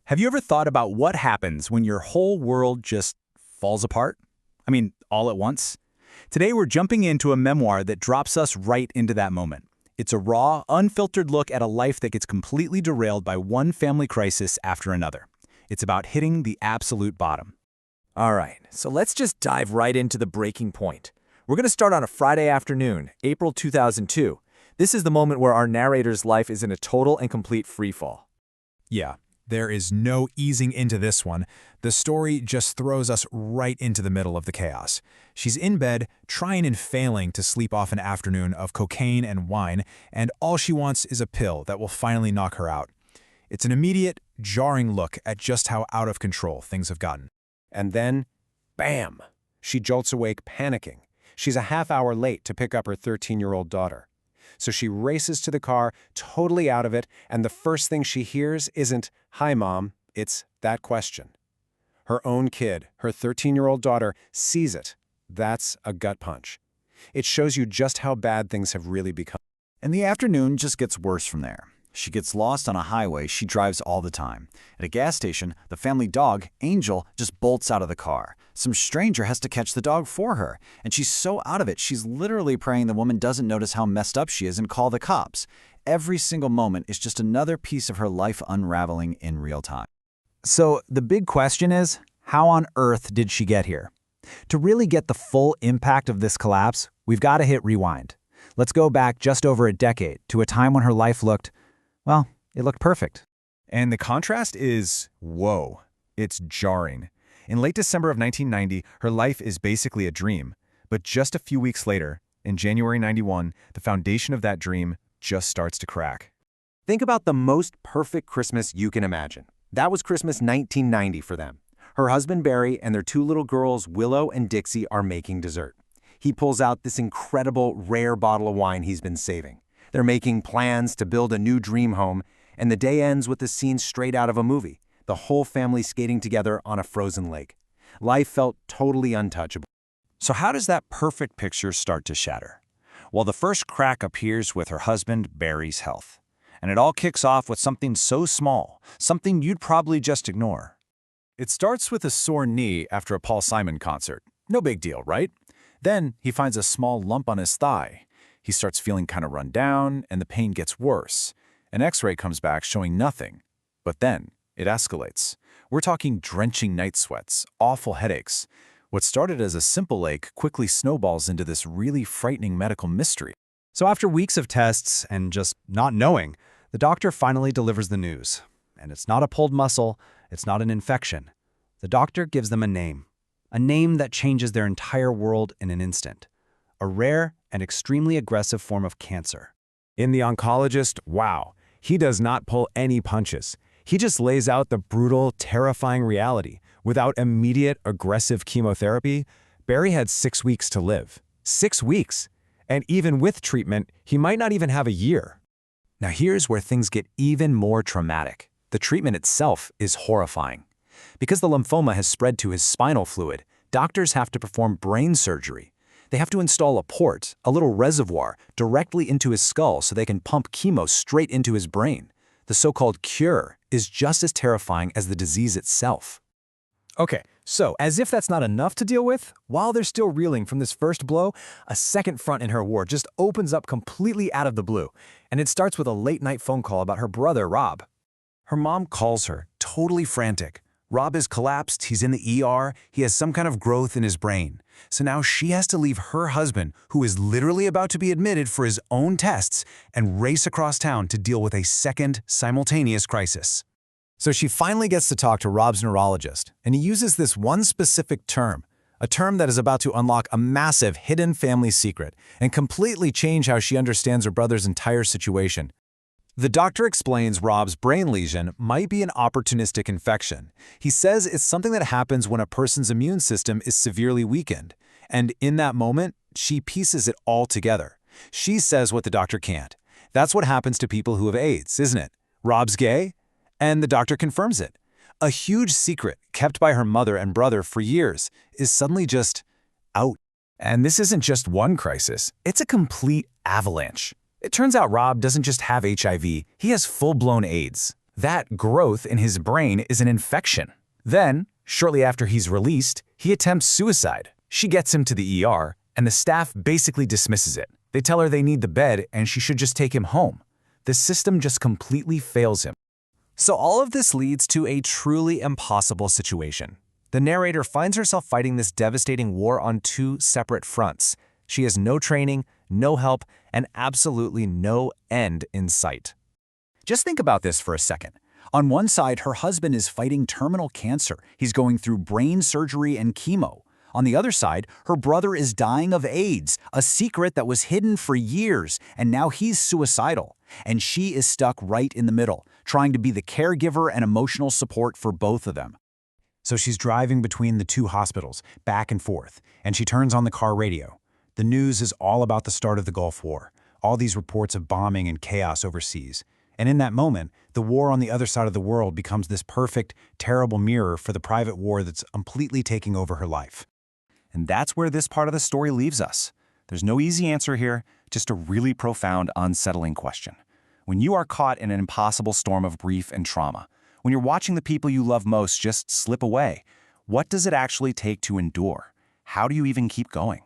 Have you ever thought about what happens when your whole world just falls apart? I mean, all at once? Today we're jumping into a memoir that drops us right into that moment. It's a raw, unfiltered look at a life that gets completely derailed by one family crisis after another. It's about hitting the absolute bottom. All right, so let's just dive right into the breaking point. We're going to start on a Friday afternoon, April 2002. This is the moment where our narrator's life is in a total and complete freefall. Yeah, there is no easing into this one. The story just throws us right into the middle of the chaos. She's in bed, trying and failing to sleep off an afternoon of cocaine and wine, and all she wants is a pill that will finally knock her out. It's an immediate, jarring look at just how out of control things have gotten. And then, bam! She jolts awake panicking. She's a half hour late to pick up her 13-year-old daughter. So she races to the car, totally out of it, and the first thing she hears isn't, "Hi, Mom," it's that question. Her own kid, her 13-year-old daughter, sees it. That's a gut punch. It shows you just how bad things have really become. And the afternoon just gets worse from there. She gets lost on a highway she drives all the time. At a gas station, the family dog, Angel, just bolts out of the car. Some stranger has to catch the dog for her, and she's so out of it, she's literally praying the woman doesn't notice how messed up she is and call the cops. Every single moment is just another piece of her life unraveling in real time. So the big question is, how on earth did she get here? To really get the full impact of this collapse, we've got to hit rewind. Let's go back just over a decade to a time when her life looked, well, it looked perfect. And the contrast is, whoa, it's jarring. In late December of 1990, her life is basically a dream. But just a few weeks later, in January 91, the foundation of that dream just starts to crack. Think about the most perfect Christmas you can imagine. That was Christmas 1990 for them. Her husband Barry and their two little girls, Willow and Dixie, are making dessert. He pulls out this incredible, rare bottle of wine he's been saving. They're making plans to build a new dream home, and the day ends with a scene straight out of a movie, the whole family skating together on a frozen lake. Life felt totally untouchable. So how does that perfect picture start to shatter? Well, the first crack appears with her husband Barry's health. And it all kicks off with something so small, something you'd probably just ignore. It starts with a sore knee after a Paul Simon concert. No big deal, right? Then he finds a small lump on his thigh. He starts feeling kind of run down, and the pain gets worse. An x-ray comes back showing nothing. But then it escalates. We're talking drenching night sweats, awful headaches. What started as a simple ache quickly snowballs into this really frightening medical mystery. So after weeks of tests and just not knowing, the doctor finally delivers the news. And it's not a pulled muscle, it's not an infection. The doctor gives them a name that changes their entire world in an instant. A rare and extremely aggressive form of cancer. In the oncologist, wow, he does not pull any punches. He just lays out the brutal, terrifying reality. Without immediate, aggressive chemotherapy, Barry had 6 weeks to live. 6 weeks! And even with treatment, he might not even have a year. Now here's where things get even more traumatic. The treatment itself is horrifying. Because the lymphoma has spread to his spinal fluid, doctors have to perform brain surgery. They have to install a port, a little reservoir, directly into his skull so they can pump chemo straight into his brain. The so-called cure is just as terrifying as the disease itself. Okay, so as if that's not enough to deal with, while they're still reeling from this first blow, a second front in her ward just opens up completely out of the blue, and it starts with a late-night phone call about her brother, Rob. Her mom calls her, totally frantic. Rob has collapsed, he's in the ER, he has some kind of growth in his brain. So now she has to leave her husband, who is literally about to be admitted for his own tests, and race across town to deal with a second simultaneous crisis. So she finally gets to talk to Rob's neurologist, and he uses this one specific term, a term that is about to unlock a massive hidden family secret and completely change how she understands her brother's entire situation. The doctor explains Rob's brain lesion might be an opportunistic infection. He says it's something that happens when a person's immune system is severely weakened. And in that moment, she pieces it all together. She says what the doctor can't. That's what happens to people who have AIDS, isn't it? Rob's gay? And the doctor confirms it. A huge secret kept by her mother and brother for years is suddenly just out. And this isn't just one crisis, it's a complete avalanche. It turns out Rob doesn't just have HIV, he has full-blown AIDS. That growth in his brain is an infection. Then, shortly after he's released, he attempts suicide. She gets him to the ER, and the staff basically dismisses it. They tell her they need the bed and she should just take him home. The system just completely fails him. So all of this leads to a truly impossible situation. The narrator finds herself fighting this devastating war on two separate fronts. She has no training, no help, and absolutely no end in sight. Just think about this for a second. On one side, her husband is fighting terminal cancer. He's going through brain surgery and chemo. On the other side, her brother is dying of AIDS, a secret that was hidden for years, and now he's suicidal. And she is stuck right in the middle, trying to be the caregiver and emotional support for both of them. So she's driving between the two hospitals, back and forth, and she turns on the car radio. The news is all about the start of the Gulf War, all these reports of bombing and chaos overseas. And in that moment, the war on the other side of the world becomes this perfect, terrible mirror for the private war that's completely taking over her life. And that's where this part of the story leaves us. There's no easy answer here, just a really profound, unsettling question. When you are caught in an impossible storm of grief and trauma, when you're watching the people you love most just slip away, what does it actually take to endure? How do you even keep going?